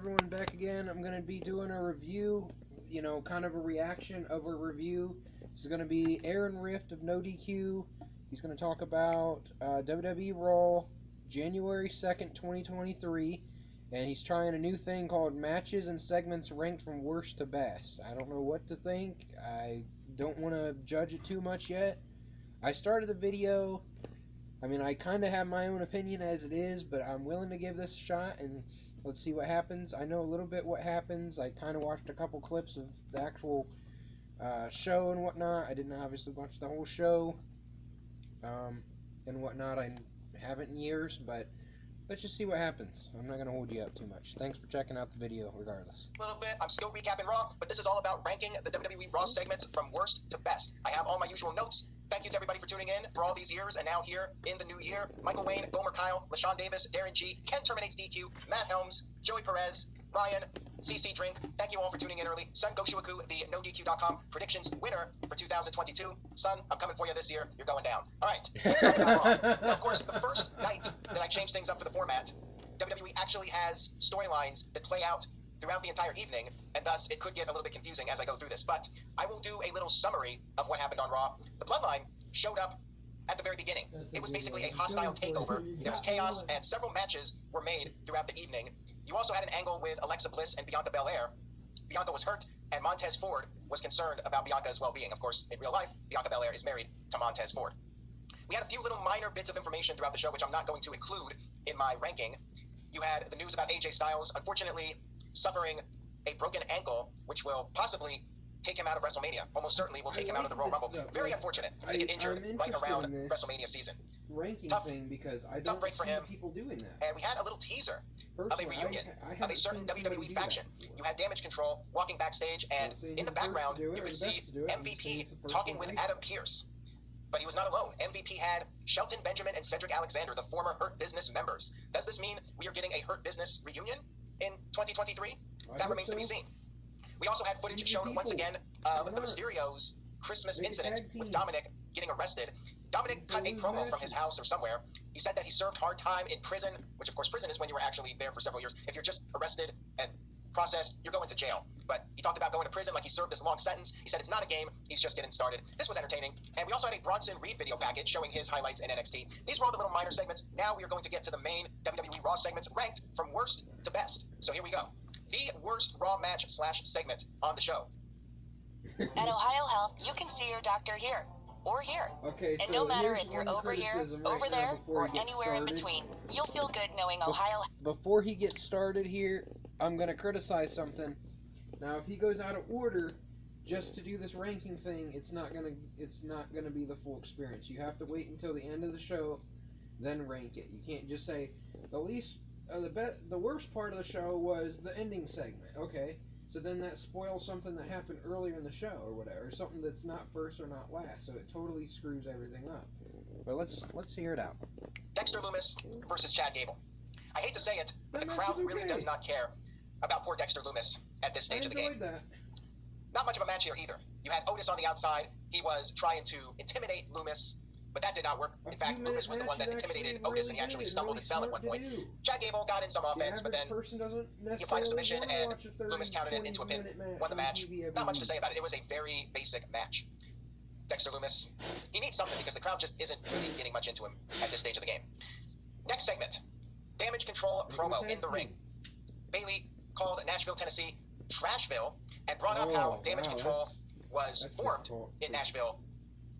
everyone, back again. I'm going to be doing a review, kind of a reaction of a review. This is going to be Aaron Rift of Nodq. He's going to talk about WWE Raw, January 2nd, 2023. And he's trying a new thing called matches and segments ranked from worst to best. I don't know what to think. I don't want to judge it too much yet. I started the video. I kind of have my own opinion as it is, but I'm willing to give this a shot, and let's see what happens. I know a little bit what happens. I kind of watched a couple clips of the actual show and whatnot. I didn't obviously watch the whole show and whatnot. I haven't in years, but let's just see what happens. I'm not going to hold you up too much. Thanks for checking out the video regardless. A little bit. I'm still recapping Raw, but this is all about ranking the WWE Raw segments from worst to best. I have all my usual notes. Thank you to everybody for tuning in for all these years, and now here in the new year, Michael Wayne, Gomer Kyle, LaShawn Davis, Darren G, Ken Terminates DQ, Matt Helms, Joey Perez, Ryan, CC Drink. Thank you all for tuning in early. Sun Goshuaku, the NoDQ.com predictions winner for 2022. Sun, I'm coming for you this year. You're going down. All right, let's start about Raw. Now, of course, the first night that I changed things up for the format, WWE actually has storylines that play out throughout the entire evening, and thus it could get a little bit confusing as I go through this. But I will do a little summary of what happened on Raw. The Bloodline showed up at the very beginning. It was basically a hostile takeover. There was chaos, and several matches were made throughout the evening. You also had an angle with Alexa Bliss and Bianca Belair. Bianca was hurt, and Montez Ford was concerned about Bianca's well-being. Of course, in real life, Bianca Belair is married to Montez Ford. We had a few little minor bits of information throughout the show, which I'm not going to include in my ranking. You had the news about AJ Styles, unfortunately suffering a broken ankle, which will possibly take him out of WrestleMania. Almost certainly will take him out of the Royal Rumble. Very unfortunate to get injured right around WrestleMania season. Ranking thing, because I tough don't break for see him. people doing that. And we had a little teaser of a reunion of a certain WWE faction. You had Damage Control walking backstage, and in the background you could see MVP talking with Adam Pearce. But he was not alone. MVP had Shelton Benjamin and Cedric Alexander, the former Hurt Business members. Does this mean we are getting a Hurt Business reunion in 2023? That remains to be seen. We also had footage shown once again of the Mysterio's Christmas incident with Dominic getting arrested. Dominic cut a promo from his house or somewhere. He said that he served hard time in prison, which of course prison is when you were actually there for several years. If you're just arrested and processed, you're going to jail. But he talked about going to prison like he served this long sentence. He said it's not a game, he's just getting started. This was entertaining. And we also had a Bronson Reed video package showing his highlights in NXT. These were all the little minor segments. Now we are going to get to the main WWE Raw segments ranked from worst to best. So here we go. The worst Raw match / segment on the show. At Ohio Health, you can see your doctor here or here. Okay, and no matter if you're over here, over there, or anywhere in between, you'll feel good knowing Ohio. Before he gets started here, I'm going to criticize something. Now, if he goes out of order just to do this ranking thing, it's not going to be the full experience. You have to wait until the end of the show, then rank it. You can't just say the worst part of the show was the ending segment. Okay, so then that spoils something that happened earlier in the show or whatever, something that's not first or not last. So it totally screws everything up. But let's hear it out. Dexter Lumis versus Chad Gable. I hate to say it, but the crowd really does not care about poor Dexter Lumis at this stage of the game. That. Not much of a match here either. You had Otis on the outside. He was trying to intimidate Lumis, but that did not work. In fact, Lumis was the one that intimidated Otis, and he actually stumbled and fell at one point. Chad Gable got in some offense, but then he applied a submission, and Lumis counted it into a pin, won the match. Not much to say about it. It was a very basic match. Dexter Lumis, he needs something because the crowd just isn't really getting much into him at this stage of the game. Next segment, Damage Control promo in the ring. Bayley called Nashville, Tennessee, Trashville, and brought up how Damage Control was formed in Nashville,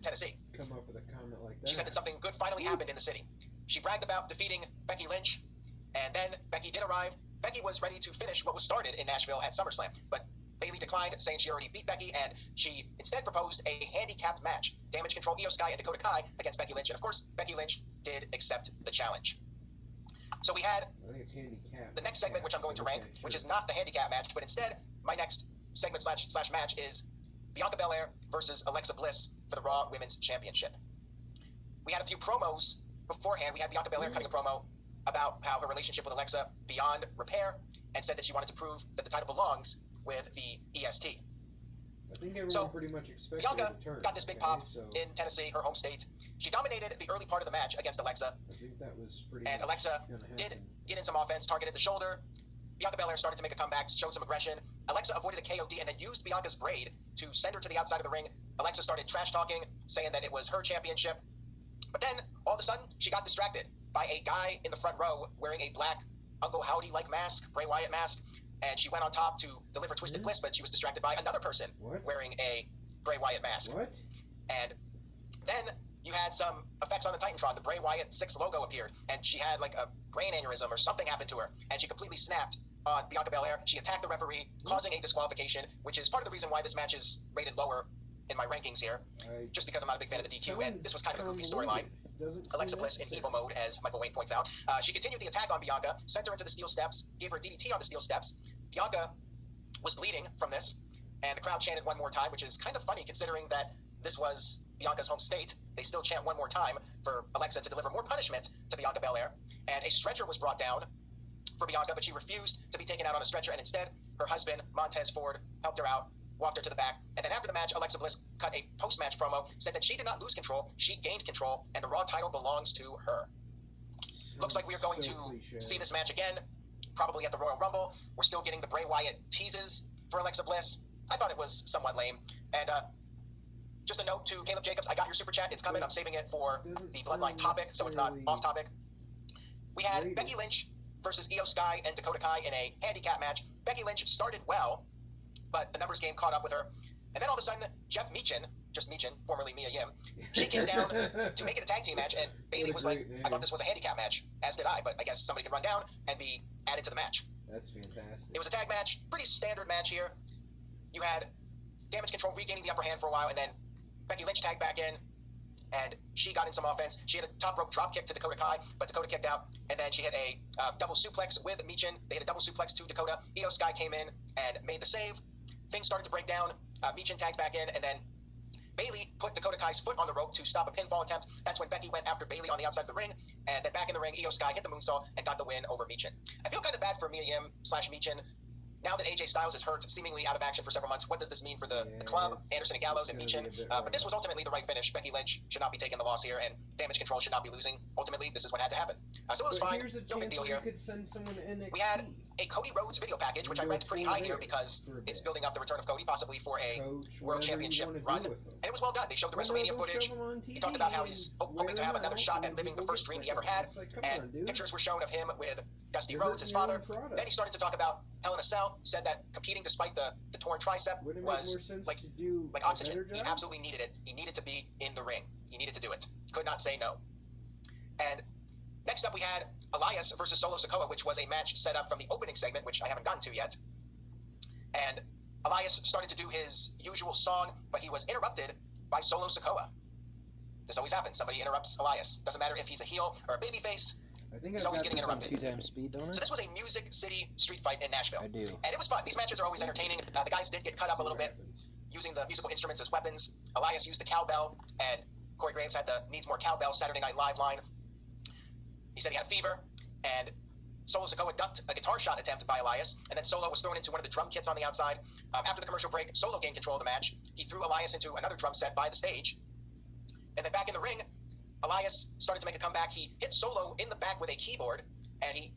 Tennessee. Come up with a comment like that. She said that something good finally happened in the city. She bragged about defeating Becky Lynch, and then Becky did arrive. Becky was ready to finish what was started in Nashville at SummerSlam, but Bayley declined, saying she already beat Becky, and she instead proposed a handicapped match. Damage Control, Io Sky, and Dakota Kai against Becky Lynch, and of course, Becky Lynch did accept the challenge. So we had the next segment, which I'm going to rank, which is not the handicap match, but instead, my next segment / match is Bianca Belair versus Alexa Bliss for the Raw Women's Championship. We had a few promos beforehand. We had Bianca Belair cutting a promo about how her relationship with Alexa beyond repair, and said that she wanted to prove that the title belongs with the EST. I think everyone pretty much expected Bianca got this big pop in Tennessee, her home state. She dominated the early part of the match against Alexa. I think that was pretty. And Alexa did get in some offense, targeted the shoulder, Bianca Belair started to make a comeback, showed some aggression. Alexa avoided a KOD and then used Bianca's braid to send her to the outside of the ring. Alexa started trash talking, saying that it was her championship. But then, all of a sudden, she got distracted by a guy in the front row wearing a black Uncle Howdy-like mask, Bray Wyatt mask, and she went on top to deliver Twisted Bliss, but she was distracted by another person wearing a Bray Wyatt mask. What? And then you had some effects on the Titantron. The Bray Wyatt 6 logo appeared, and she had like a brain aneurysm or something happened to her, and she completely snapped on Bianca Belair. She attacked the referee, causing a disqualification, which is part of the reason why this match is rated lower in my rankings here, just because I'm not a big fan of the DQ, and this was kind of a goofy storyline. Alexa Bliss in Evo mode, as Michael Wayne points out. She continued the attack on Bianca, sent her into the steel steps, gave her a DDT on the steel steps. Bianca was bleeding from this, and the crowd chanted one more time, which is kind of funny considering that this was Bianca's home state. They still chant one more time for Alexa to deliver more punishment to Bianca Belair, and a stretcher was brought down for Bianca, but she refused to be taken out on a stretcher, and instead, her husband, Montez Ford, helped her out, walked her to the back, and then after the match, Alexa Bliss cut a post-match promo, said that she did not lose control, she gained control, and the Raw title belongs to her. Looks like we are going to see this match again, probably at the Royal Rumble. We're still getting the Bray Wyatt teases for Alexa Bliss. I thought it was somewhat lame. And just a note to Caleb Jacobs, I got your super chat. It's coming. I'm saving it for the Bloodline topic, so it's not off topic. We had Becky Lynch versus Io Sky and Dakota Kai in a handicap match. Becky Lynch started well, but the numbers game caught up with her. And then all of a sudden, Jeff Meechin, just Meechin, formerly Mia Yim, she came down to make it a tag team match, and Bayley was like, I thought this was a handicap match, as did I, but I guess somebody can run down and be added to the match. That's fantastic. It was a tag match, pretty standard match here. You had Damage Control regaining the upper hand for a while, and then Becky Lynch tagged back in, and she got in some offense. She had a top rope drop kick to Dakota Kai, but Dakota kicked out, and then she hit a double suplex with Meechin. They hit a double suplex to Dakota. Io Sky came in and made the save. Things started to break down. Meechin tagged back in, and then Bayley put Dakota Kai's foot on the rope to stop a pinfall attempt. That's when Becky went after Bayley on the outside of the ring, and then back in the ring, Io Sky hit the moonsault and got the win over Meechin. I feel kind of bad for Mia Yim / Meechin. Now that AJ Styles is hurt, seemingly out of action for several months, what does this mean for the club, Anderson and Gallows and Meechin? But this was ultimately the right finish. Becky Lynch should not be taking the loss here, and Damage Control should not be losing. Ultimately, this is what had to happen. So it was fine. No big deal here. We had a Cody Rhodes video package, which I ranked pretty high here because it's building up the return of Cody, possibly for a World Championship run. And it was well done. They showed the WrestleMania footage. He talked about how he's hoping to have another shot at living the first dream he ever had. And pictures were shown of him with Dusty Rhodes, his father. Then he started to talk about Hell in a Cell, said that competing despite the torn tricep was like oxygen. He absolutely needed it. He needed to be in the ring. He needed to do it. He could not say no. And next up we had Elias versus Solo Sikoa, which was a match set up from the opening segment, which I haven't gotten to yet. And Elias started to do his usual song, but he was interrupted by Solo Sikoa. This always happens. Somebody interrupts Elias. Doesn't matter if he's a heel or a babyface. I think he's always getting interrupted. 2x speed, don't I? So this was a Music City street fight in Nashville. I do. And it was fun. These matches are always entertaining. The guys did get cut up a little bit, using the musical instruments as weapons. Elias used the cowbell, and Corey Graves had the Needs More Cowbell Saturday Night Live line. He said he had a fever, and Solo Sikoa ducked a guitar shot attempt by Elias, and then Solo was thrown into one of the drum kits on the outside. After the commercial break, Solo gained control of the match. He threw Elias into another drum set by the stage. And then back in the ring, Elias started to make a comeback. He hit Solo in the back with a keyboard, and he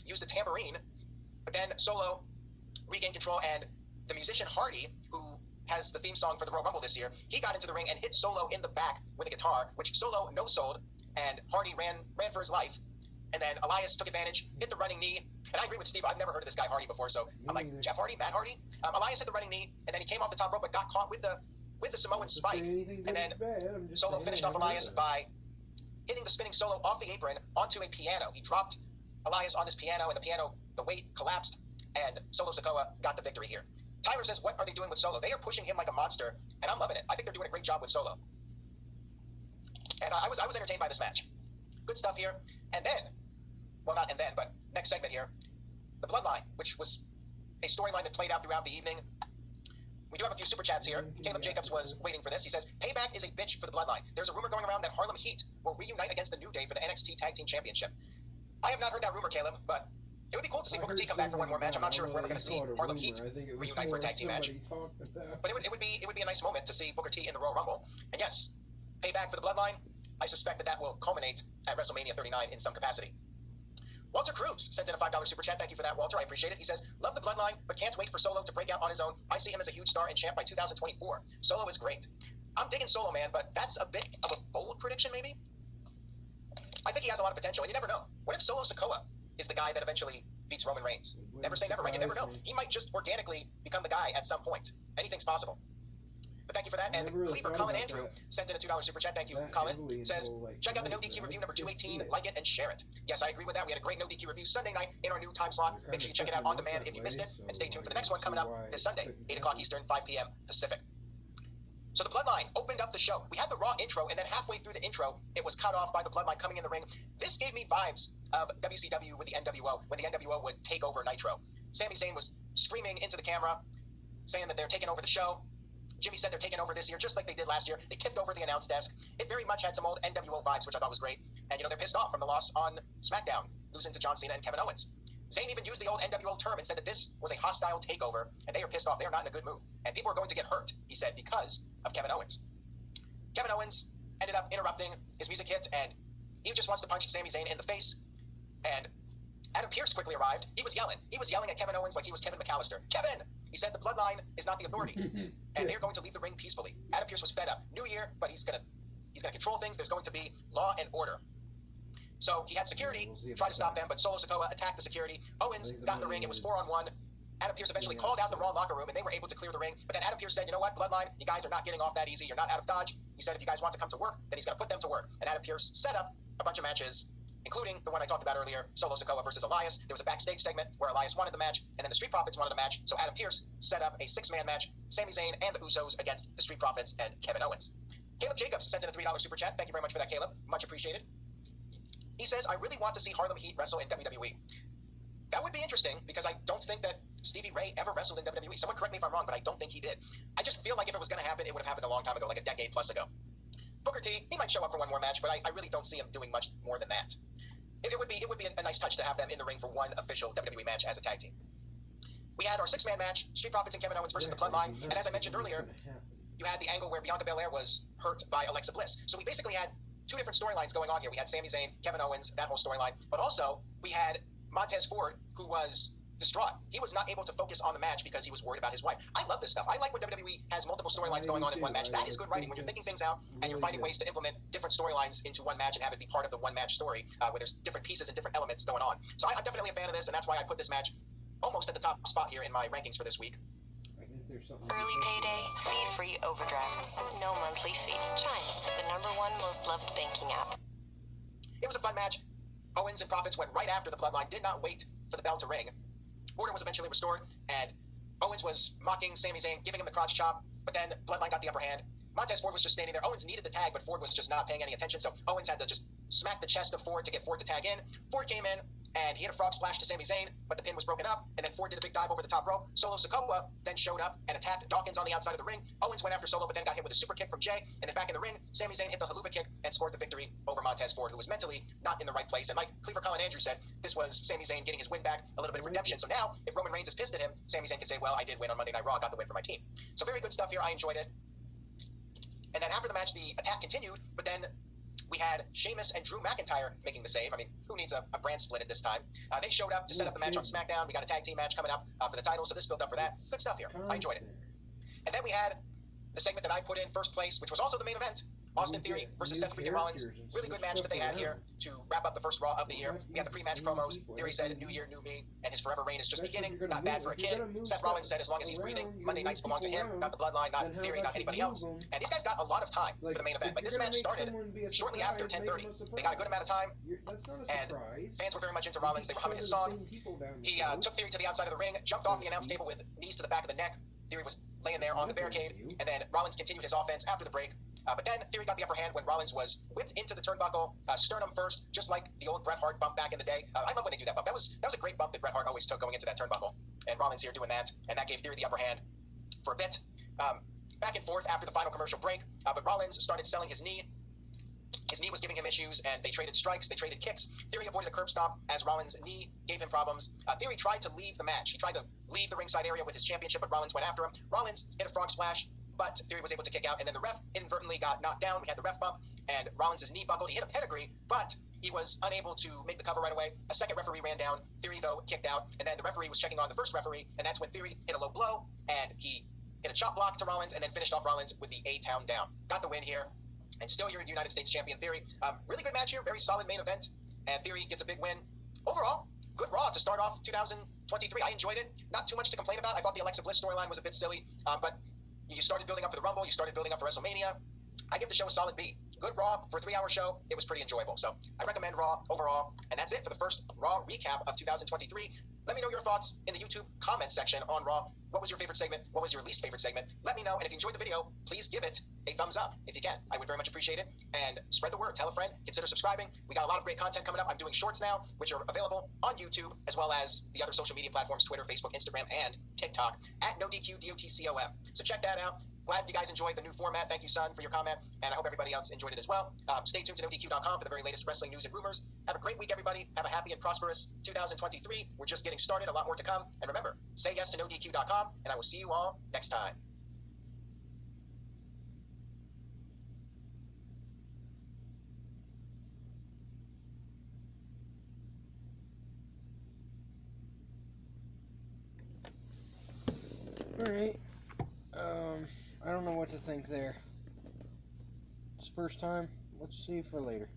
used a tambourine. But then Solo regained control, and the musician Hardy, who has the theme song for the Royal Rumble this year, he got into the ring and hit Solo in the back with a guitar, which Solo no-sold, and Hardy ran for his life. And then Elias took advantage, hit the running knee. And I agree with Steve. I've never heard of this guy Hardy before, so I'm like, Jeff Hardy, Matt Hardy. Elias hit the running knee, and then he came off the top rope, but got caught with the Samoan spike. And then Solo finished off Elias by hitting the spinning Solo off the apron onto a piano. He dropped Elias on this piano, and the piano, the weight collapsed, and Solo Sikoa got the victory here. Tyler says, what are they doing with Solo? They are pushing him like a monster, and I'm loving it. I think they're doing a great job with Solo. And I was entertained by this match. Good stuff here. And then, well, not and then, but next segment here, the Bloodline, which was a storyline that played out throughout the evening. We do have a few super chats here. Caleb Jacobs was waiting for this. He says, Payback is a bitch for the Bloodline. There's a rumor going around that Harlem Heat will reunite against the New Day for the NXT Tag Team Championship. I have not heard that rumor, Caleb, but it would be cool to see Booker T come back for one more match. I'm not sure if we're ever going to see Harlem Heat reunite for a tag team match. But it would be a nice moment to see Booker T in the Royal Rumble. And yes, Payback for the Bloodline. I suspect that will culminate at WrestleMania 39 in some capacity. Walter Cruz sent in a $5 super chat. Thank you for that, Walter. I appreciate it. He says, love the bloodline, but can't wait for Solo to break out on his own. I see him as a huge star and champ by 2024. Solo is great. I'm digging Solo, man, but that's a bit of a bold prediction, maybe? I think he has a lot of potential, and you never know. What if Solo Sikoa is the guy that eventually beats Roman Reigns? Never say never, right? You never know. He might just organically become the guy at some point. Anything's possible. But thank you for that. And Cleaver Colin Andrew sent in a $2 super chat. Thank you, Colin. Says, check out the Nodq review number 218, like it and share it. Yes, I agree with that. We had a great Nodq review Sunday night in our new time slot. Make sure you check it out on demand if you missed it. And stay tuned for the next one coming up this Sunday, 8 o'clock Eastern, 5 p.m. Pacific. So the Bloodline opened up the show. We had the Raw intro, and then halfway through the intro, it was cut off by the Bloodline coming in the ring. This gave me vibes of WCW with the NWO, when the NWO would take over Nitro. Sami Zayn was screaming into the camera, saying that they're taking over the show. Jimmy said they're taking over this year, just like they did last year. They tipped over the announce desk. It very much had some old NWO vibes, which I thought was great. And, they're pissed off from the loss on SmackDown, losing to John Cena and Kevin Owens. Zayn even used the old NWO term and said that this was a hostile takeover, and they are pissed off. They are not in a good mood. And people are going to get hurt, he said, because of Kevin Owens. Kevin Owens ended up interrupting. His music hit, and he just wants to punch Sami Zayn in the face. And Adam Pearce quickly arrived. He was yelling. He was yelling at Kevin Owens like he was Kevin McAllister. Kevin! He said the Bloodline is not the authority, and they're going to leave the ring peacefully. Adam Pearce was fed up. New year, but he's gonna control things. There's going to be law and order. So he had security try to stop them, but Solo Sikoa attacked the security. Owens got in the ring. It was 4-on-1. Adam Pearce eventually called out the Raw locker room, and they were able to clear the ring. But then Adam Pearce said, you know what, Bloodline, you guys are not getting off that easy. You're not out of Dodge. He said if you guys want to come to work, then he's going to put them to work. And Adam Pearce set up a bunch of matches, including the one I talked about earlier, Solo Sikoa versus Elias. There was a backstage segment where Elias wanted the match, and then the Street Profits wanted a match. So Adam Pearce set up a 6-man match, Sami Zayn and the Usos against the Street Profits and Kevin Owens. Caleb Jacobs sent in a $3 super chat. Thank you very much for that, Caleb. Much appreciated. He says, I really want to see Harlem Heat wrestle in WWE. That would be interesting, because I don't think that Stevie Ray ever wrestled in WWE. Someone correct me if I'm wrong, but I don't think he did. I just feel like if it was going to happen, it would have happened a long time ago, like a decade plus ago. Booker T, he might show up for one more match, but I really don't see him doing much more than that. It would be a nice touch to have them in the ring for one official WWE match as a tag team. We had our 6-man match, Street Profits and Kevin Owens versus the Bloodline, and as I mentioned earlier, you had the angle where Bianca Belair was hurt by Alexa Bliss. So we basically had 2 different storylines going on here. We had Sami Zayn, Kevin Owens, that whole storyline, but also we had Montez Ford, who was distraught. He was not able to focus on the match because he was worried about his wife. I love this stuff. I like when WWE has multiple storylines going on in one match. That is good writing when you're thinking things out and you're finding ways to implement different storylines into one match and have it be part of the one match story where there's different pieces and different elements going on. So I'm definitely a fan of this, and that's why I put this match almost at the top spot here in my rankings for this week. Early payday, fee-free overdrafts, no monthly fee. Chime, the #1 most loved banking app. It was a fun match. Owens and Profits went right after the Bloodline, did not wait for the bell to ring. Order was eventually restored, and Owens was mocking Sami Zayn, giving him the crotch chop, but then Bloodline got the upper hand. Montez Ford was just standing there. Owens needed the tag, but Ford was just not paying any attention, so Owens had to just smack the chest of Ford to get Ford to tag in. Ford came in, and he hit a frog splash to Sami Zayn, but the pin was broken up, and then Ford did a big dive over the top rope. Solo Sikoa then showed up and attacked Dawkins on the outside of the ring. Owens went after Solo, but then got hit with a super kick from Jay, and then back in the ring, Sami Zayn hit the haluva kick and scored the victory over Montez Ford, who was mentally not in the right place. And like Cleaver Colin Andrew said, this was Sami Zayn getting his win back, a little bit of redemption. So now, if Roman Reigns is pissed at him, Sami Zayn can say, well, I did win on Monday Night Raw, got the win for my team. So very good stuff here. I enjoyed it. And then after the match, the attack continued, but then we had Sheamus and Drew McIntyre making the save. I mean, who needs a brand split at this time? They showed up to set up the match on SmackDown. We got a tag team match coming up for the title, so this built up for that. Good stuff here. I enjoyed it. And then we had the segment that I put in first place, which was also the main event. Austin Theory versus Seth freaking Rollins. Really good match that they had here to wrap up the first Raw of the year. We had the pre-match promos. Theory said, new year, new me, and his forever reign is just beginning. Not bad for a kid. Seth Rollins said, as long as he's breathing, Monday nights belong to him, not the Bloodline, not Theory, not anybody else. And these guys got a lot of time for the main event. Like, this match started shortly after 10:30. They got a good amount of time, and fans were very much into Rollins. They were humming his song. He took Theory to the outside of the ring, jumped off the announce table with knees to the back of the neck. Theory was laying there on the barricade, and then Rollins continued his offense after the break. But then Theory got the upper hand when Rollins was whipped into the turnbuckle, sternum first, just like the old Bret Hart bump back in the day. I love when they do that bump. That was a great bump that Bret Hart always took going into that turnbuckle. And Rollins here doing that, and that gave Theory the upper hand for a bit. Back and forth after the final commercial break, but Rollins started selling his knee. His knee was giving him issues, and they traded strikes, they traded kicks. Theory avoided a curb stomp as Rollins' knee gave him problems. Theory tried to leave the match. He tried to leave the ringside area with his championship, but Rollins went after him. Rollins hit a frog splash, but Theory was able to kick out, and then the ref inadvertently got knocked down. We had the ref bump, and Rollins' knee buckled. He hit a pedigree, but He was unable to make the cover right away. A second referee ran down. Theory, though, kicked out. And then the referee was checking on the first referee, and that's when Theory hit a low blow, and he hit a chop block to Rollins, and then finished off Rollins with the A-Town down. Got the win here, and still your United States champion, Theory. Really good match here. Very solid main event, and Theory gets a big win. Overall, good Raw to start off 2023. I enjoyed it. Not too much to complain about. I thought the Alexa Bliss storyline was a bit silly, but you started building up for the Rumble. You started building up for WrestleMania. I give the show a solid B. Good Raw for a 3-hour show. It was pretty enjoyable. So I recommend Raw overall. And that's it for the first Raw recap of 2023. Let me know your thoughts in the YouTube comment section on Raw. What was your favorite segment? What was your least favorite segment? Let me know. And if you enjoyed the video, please give it a thumbs up if you can. I would very much appreciate it. And spread the word. Tell a friend. Consider subscribing. We got a lot of great content coming up. I'm doing shorts now, which are available on YouTube, as well as the other social media platforms, Twitter, Facebook, Instagram, and TikTok, at Nodq, DOTCOM. So check that out. Glad you guys enjoyed the new format. Thank you, son, for your comment, and I hope everybody else enjoyed it as well. Stay tuned to NoDQ.com for the very latest wrestling news and rumors. Have a great week, everybody. Have a happy and prosperous 2023. We're just getting started. A lot more to come. And remember, say yes to NoDQ.com, and I will see you all next time. Alright. I don't know what to think there. It's first time. Let's see for later.